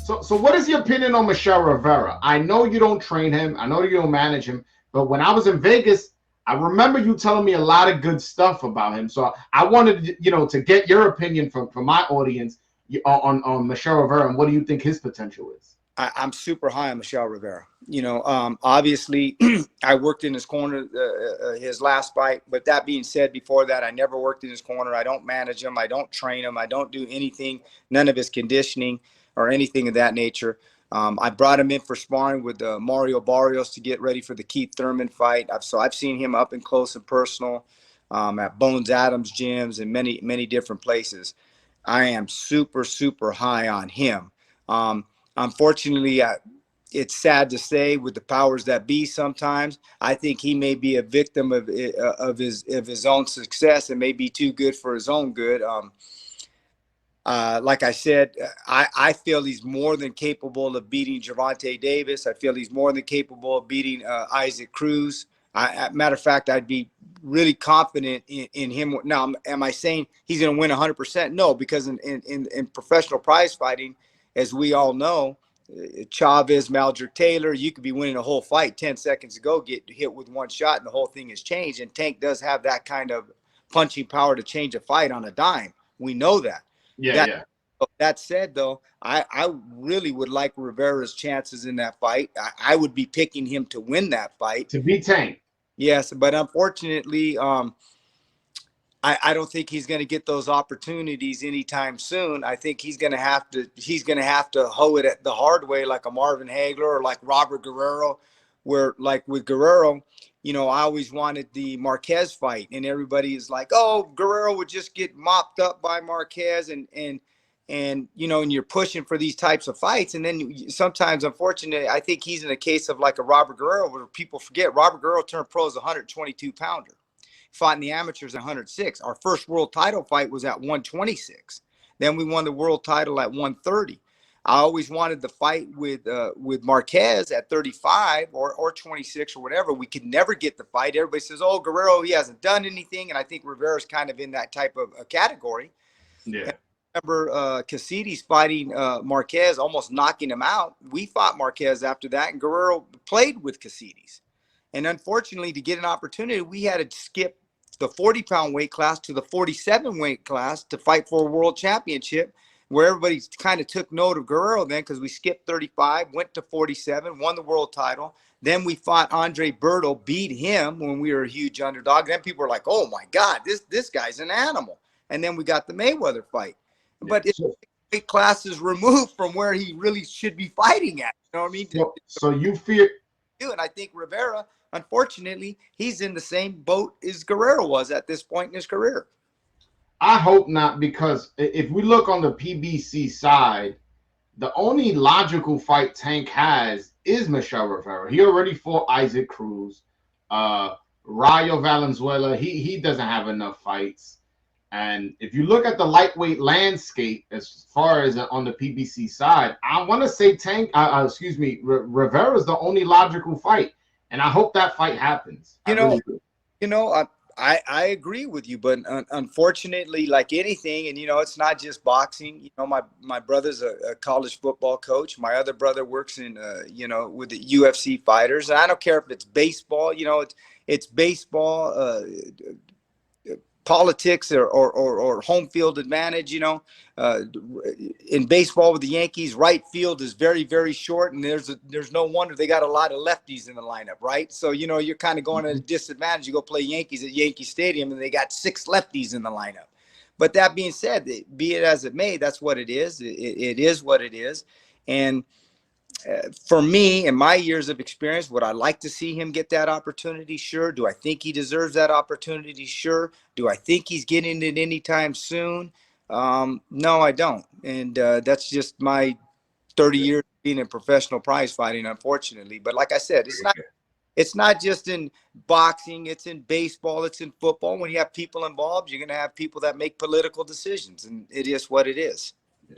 So what is your opinion on Michel Rivera? I know you don't train him. I know you don't manage him. But when I was in Vegas, I remember you telling me a lot of good stuff about him. So I wanted, to get your opinion from my audience on Michel Rivera, and what do you think his potential is? I'm super high on Michel Rivera. Obviously, I worked in his corner his last fight. But that being said, before that, I never worked in his corner. I don't manage him. I don't train him. I don't do anything, none of his conditioning or anything of that nature. I brought him in for sparring with Mario Barrios to get ready for the Keith Thurman fight. I've seen him up and close and personal at Bones Adams gyms and many, many different places. I am super, super high on him. Unfortunately, it's sad to say, with the powers that be, sometimes I think he may be a victim of his own success and may be too good for his own good. Like I said, I feel he's more than capable of beating Gervonta Davis. I feel he's more than capable of beating Issac Cruz. Matter of fact, I'd be really confident in him. Now, am I saying he's going to win 100%? No, because in professional prize fighting, as we all know, Chavez, Maldrick Taylor, you could be winning a whole fight 10 seconds ago, get hit with one shot, and the whole thing has changed. And Tank does have that kind of punching power to change a fight on a dime. We know that. Yeah. That said, though, I really would like Rivera's chances in that fight. I would be picking him to win that fight. To beat Tank. Yes, but unfortunately, I don't think he's going to get those opportunities anytime soon. I think he's going to have to hoe it at the hard way, like a Marvin Hagler or like Robert Guerrero, where, like with Guerrero, I always wanted the Marquez fight, and everybody is like, oh, Guerrero would just get mopped up by Marquez, and you're pushing for these types of fights. And then sometimes, unfortunately, I think he's in a case of like a Robert Guerrero, where people forget Robert Guerrero turned pro as a 122 pounder. Fought in the amateurs at 106. Our first world title fight was at 126. Then we won the world title at 130. I always wanted the fight with Marquez at 35 or 26 or whatever. We could never get the fight. Everybody says, oh, Guerrero, he hasn't done anything. And I think Rivera's kind of in that type of a category. Yeah. I remember Caceres fighting Marquez, almost knocking him out. We fought Marquez after that, and Guerrero played with Caceres. And unfortunately, to get an opportunity, we had to skip the 40-pound weight class to the 47 weight class to fight for a world championship, where everybody kind of took note of Guerrero then, because we skipped 35, went to 47, won the world title. Then we fought Andre Berto, beat him when we were a huge underdog. Then people were like, oh, my God, this guy's an animal. And then we got the Mayweather fight. But it's weight classes removed from where he really should be fighting at. You know what I mean? So you fear – and I think Rivera, unfortunately, he's in the same boat as Guerrero was at this point in his career. I hope not, because if we look on the PBC side, the only logical fight Tank has is Michel Rivera. He already fought Isaac Cruz, Rayo Valenzuela. He doesn't have enough fights. And if you look at the lightweight landscape as far as on the PBC side, I want to say Rivera is the only logical fight, and I hope that fight happens. I agree with you, but unfortunately, like anything, and it's not just boxing. My brother's a college football coach. My other brother works in with the UFC fighters, and I don't care if it's baseball. It's baseball. Politics or home field advantage. In baseball with the Yankees, right field is very, very short, and there's no wonder they got a lot of lefties in the lineup, right? So you're kind of going at a disadvantage. You go play Yankees at Yankee Stadium, and they got 6 lefties in the lineup. But that being said, be it as it may, that's what it is. It is what it is, and for me, in my years of experience, would I like to see him get that opportunity? Sure. Do I think he deserves that opportunity? Sure. Do I think he's getting it anytime soon? No, I don't. And that's just my 30 years being in professional prize fighting, unfortunately. But like I said, it's not just in boxing. It's in baseball. It's in football. When you have people involved, you're going to have people that make political decisions, and it is what it is.